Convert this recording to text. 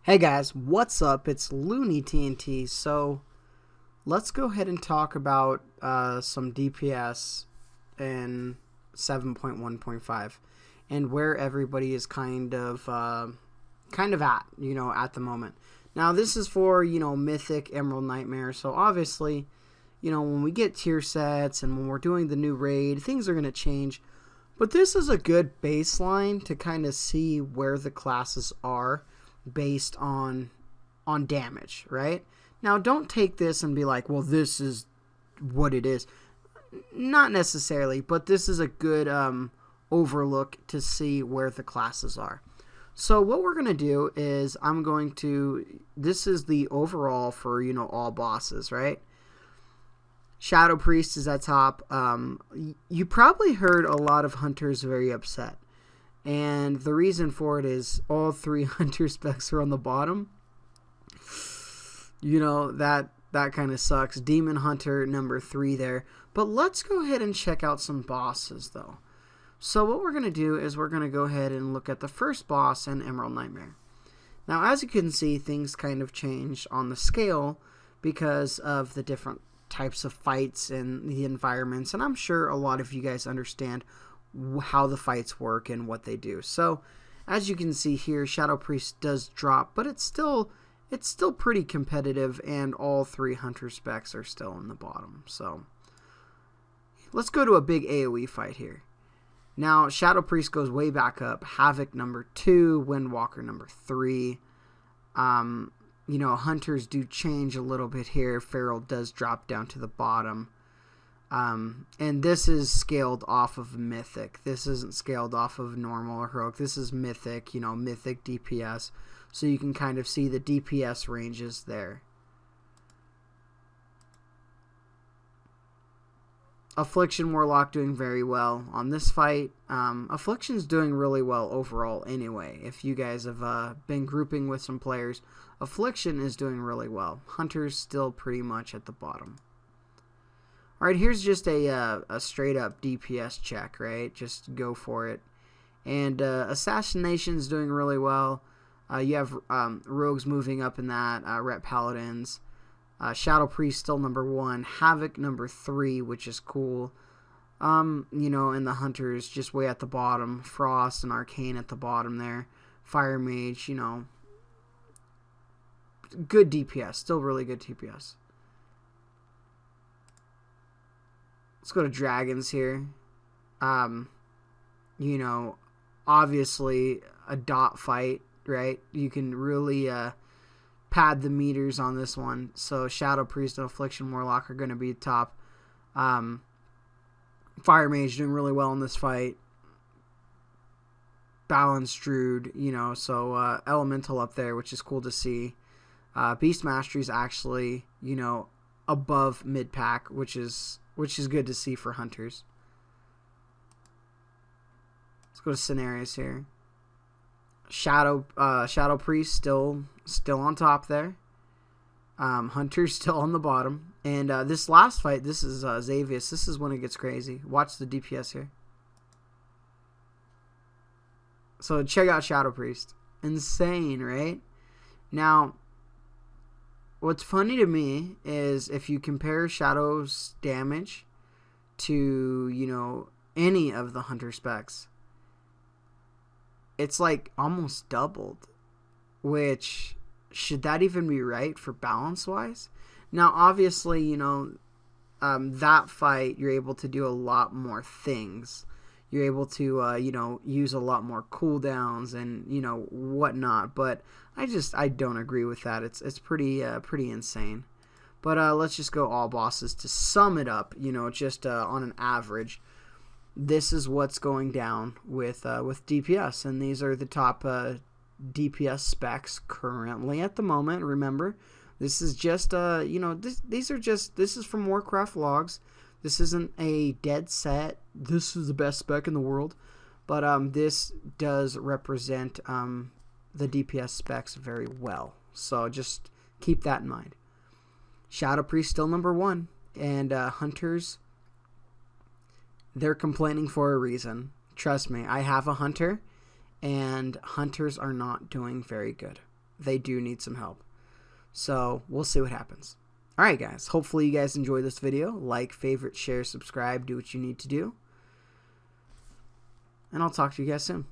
Hey guys, what's up? It's Looney TNT. So let's go ahead and talk about some DPS in 7.1.5 and where everybody is kind of at, at the moment. Now this is for, Mythic, Emerald, Nightmare. So obviously, when we get tier sets and when we're doing the new raid, things are going to change. But this is a good baseline to kind of see where the classes are based on damage, right? Now don't take this and be like, well, this is what it is. Not necessarily, but this is a good overlook to see where the classes are. So what we're going to do is this is the overall for, all bosses, right? Shadow Priest is at top. You probably heard a lot of hunters very upset. And the reason for it is all three hunter specs are on the bottom. That kind of sucks. Demon Hunter number 3 there. But let's go ahead and check out some bosses though. So what we're going to do is we're going to go ahead and look at the first boss in Emerald Nightmare. Now as you can see, things kind of changed on the scale because of the different types of fights and the environments. And I'm sure a lot of you guys understand how the fights work and what they do. So as you can see here, Shadow Priest does drop, but it's still pretty competitive, and all three hunter specs are still in the bottom. So let's go to a big AoE fight here. Now Shadow Priest goes way back up. Havoc number 2, Windwalker number 3. Hunters do change a little bit here. Feral does drop down to the bottom. And this is scaled off of Mythic. This isn't scaled off of normal or heroic. This is Mythic, Mythic DPS. So you can kind of see the DPS ranges there. Affliction Warlock doing very well on this fight. Affliction's doing really well overall anyway. If you guys have been grouping with some players, Affliction is doing really well. Hunter's still pretty much at the bottom. Alright, here's just a straight up DPS check, right? Just go for it. And Assassination's doing really well. You have Rogues moving up in that, Ret Paladins. Shadow Priest still number 1. Havoc number 3, which is cool. And the Hunters just way at the bottom. Frost and Arcane at the bottom there. Fire Mage, good DPS. Still really good DPS. Let's go to Dragons here. Obviously a dot fight, right? You can really pad the meters on this one. So Shadow Priest and Affliction Warlock are going to be top. Fire Mage doing really well in this fight. Balanced Druid, so Elemental up there, which is cool to see. Beast Mastery is actually, above mid-pack, which is good to see for hunters. Let's go to Scenarius here. Shadow Priest still on top there. Hunter's still on the bottom. And this last fight, this is Zavius. This is when it gets crazy. Watch the DPS here. So check out Shadow Priest. Insane, right? Now, what's funny to me is if you compare Shadow's damage to, any of the hunter specs, it's like almost doubled, which should that even be right for balance wise? Now, obviously, that fight, you're able to do a lot more things. You're able to, use a lot more cooldowns and, whatnot. But I don't agree with that. It's pretty insane. But let's just go all bosses to sum it up. Just on an average, this is what's going down with DPS, and these are the top DPS specs currently at the moment. Remember, this is just this is from Warcraft logs. This isn't a dead set. This is the best spec in the world, but this does represent the DPS specs very well. So just keep that in mind. Shadow Priest still number 1, and Hunters, they're complaining for a reason. Trust me, I have a Hunter, and Hunters are not doing very good. they do need some help. So we'll see what happens. Alright guys, hopefully you guys enjoyed this video. Like, favorite, share, subscribe, do what you need to do. And I'll talk to you guys soon.